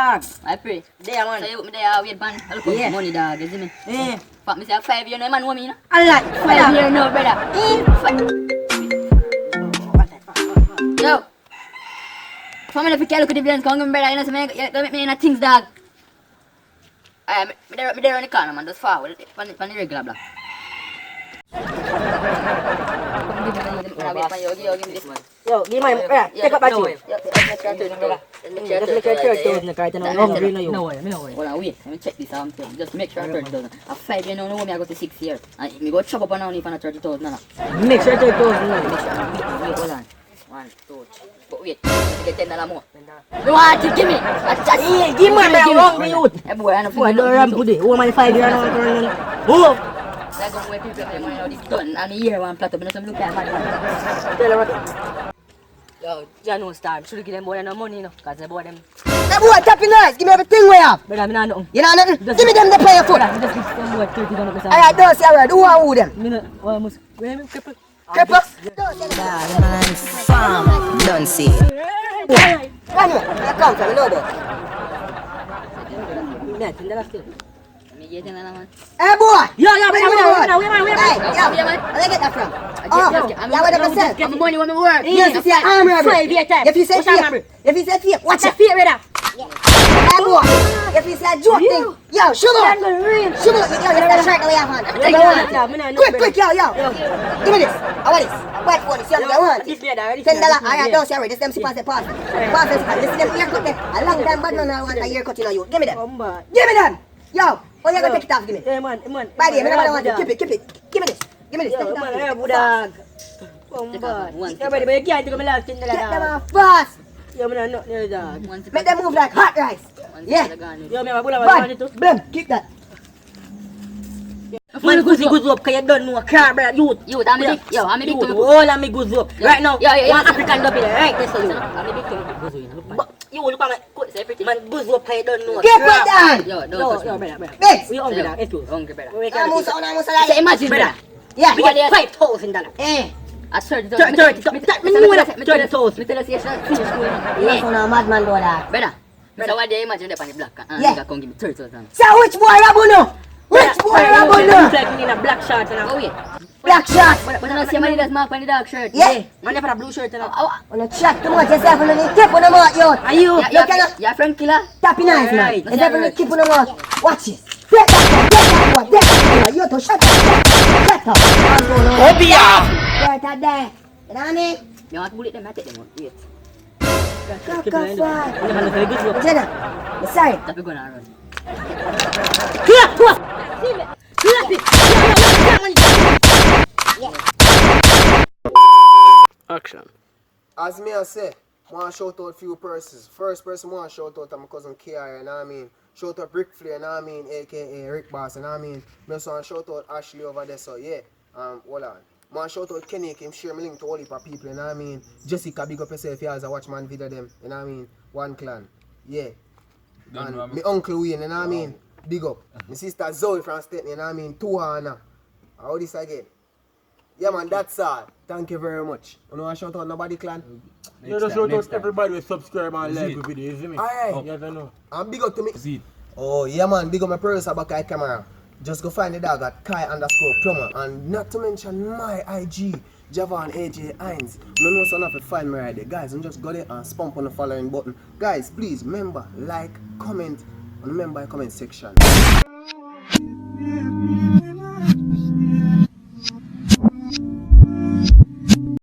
dog. I pray. There, man. So you me there wait man. I look for money dog, you see me? Eh. Fuck me say 5 years no man know me no. A lot. 5 years no brother. Yo. For me if you can't look at the evidence, come brother, you know so me don't make me in a things dog. Me there on the corner man, just forward on the regular block. Yo, give my take up battery. Just make sure 30,000 the card and I'm hungry now you. No way, me no way. Hold on, wait. Let me check this out. Just make sure 30,000. At 5 years now, no me I go to 6 years. And me go chop up on now if I 30,000 now. Make sure 30,000 now. Wait, hold on. 1, 2, 3. But wait, you get $10 more. You want to give me? Yeah, give me my hungry youth. Hey boy, I don't Boy, don't run today. Oh, my 5 years now. Oh! Like when people pay money now, this done. And here one plot up, you know some look at man. Tell her what. Yo, you know star, should give them more than no money, you know, cause they bought them. That boy tapping nice. Give me everything we have. But I'm not nothing. You know nothing? Give me them the player foot. You just give them more 30 dollars per Alright, don't say alright. Who are who them? Me no, well, must, where me cripple? Cripple? Bad man farm, don't see. Come here. I come from, you know that. Yeah, $10 still. Me get $10 man. Hey boy! Yo, Where wait, Hey, Yo, yo, yeah, man. where you get that from? I Oh, get- yeah, what the percent? I'm money when me work. Yes, you see an arm robbery. If you say fake, if you say fake, watch it. Fear brother. Hey boy, if you say a joke thing, yo, sugar, sugar, yo, you got a shirt away your hand. Quick, yo. Give me this. I want this. White phone, see how I want it. $10. Alright, don't say alright. This them see pass the pass. Pass this. This is them haircut there. A long time bad man I want a haircut in you. Give me them. Give me them. Yo, oh you gonna take it off? Give me. Hey man, By the way, I don't want it. Keep it. Give me this. Give me this. Take it Man, off. I budag. Everybody, but you can't take my last $10 Get them dog. off fast. Yo, me not near dog. Make them move like hot rice. Yeah. Yo, me have a budag, Bad. want it too. Blem, kick that. Man, good up, cause you don't know a car, brother, youth. You, I'm big. Yo, I'm big too. All of me good up. Right now, Yeah. one African up in there, right? That's for you. I'm big too. But you look at me, man, good up, cause you don't know a Keep car. it down. Yo, Yo, don't touch yo, me. brother. Big. We hungry dog, it's true. Hungry, brother. We can't Almost keep So imagine, brother. brother. Yeah. We get $5,000. Eh. I swear to God. 30,000. Me tell us yes, finish school. That's on a madman do that. Brother. So what do you imagine up on the block? And Yeah. you come give me 30,000. So which boy Rabuno? Which boy Rabuno? It's like me in a black shirt and Go a... away. Black shot. But I don't see money that's marked on the dark shirt. Yeah. Man, you put a blue shirt and a... On a chat too much yourself on the tip on the mouth, yo. Are you? You cannot Your friend killer? tapping eyes, man. Alright. It's definitely keep on the mouth. Watch it. Take that one. You to shut up. Shut up. Right at there. You know what I mean? You want to bullet them? I take them out. Wait. Kakafai. Jenna. I'm sorry. That's going to run. Action. As me I say, I want to shout out few persons. First person I want to shout out my cousin KR, you know what I mean? Shout out Rick Flair, you know what I mean? AKA Rick Boss, you know what I mean? I also want to shout out Ashley over there, so yeah. Hold on. I want to shout out Kenny, him share my link to all heap of people, you know what I mean? Jessica, big up yourself, you as a watchman video them, you know what I mean? One clan, yeah. And my uncle Wayne, you know what I mean? Big up. My sister Zoe from Stetton, you know what I mean? 2 Hannah. How this again? Yeah man, that's all. Thank you very much. You know I shout out nobody clan? You just shout out everybody with subscribe and like the video, you see me? Alright. Yes, I know. And big up to me. Oh yeah man, big up my producer Bakai Camera. Just go find the dog at Kai_Plumber. And not to mention my IG, Javan AJ Hines. No no son of a find me right there. Guys, and just go there and spump on the following button. Guys, please remember, like, comment, and remember comment section.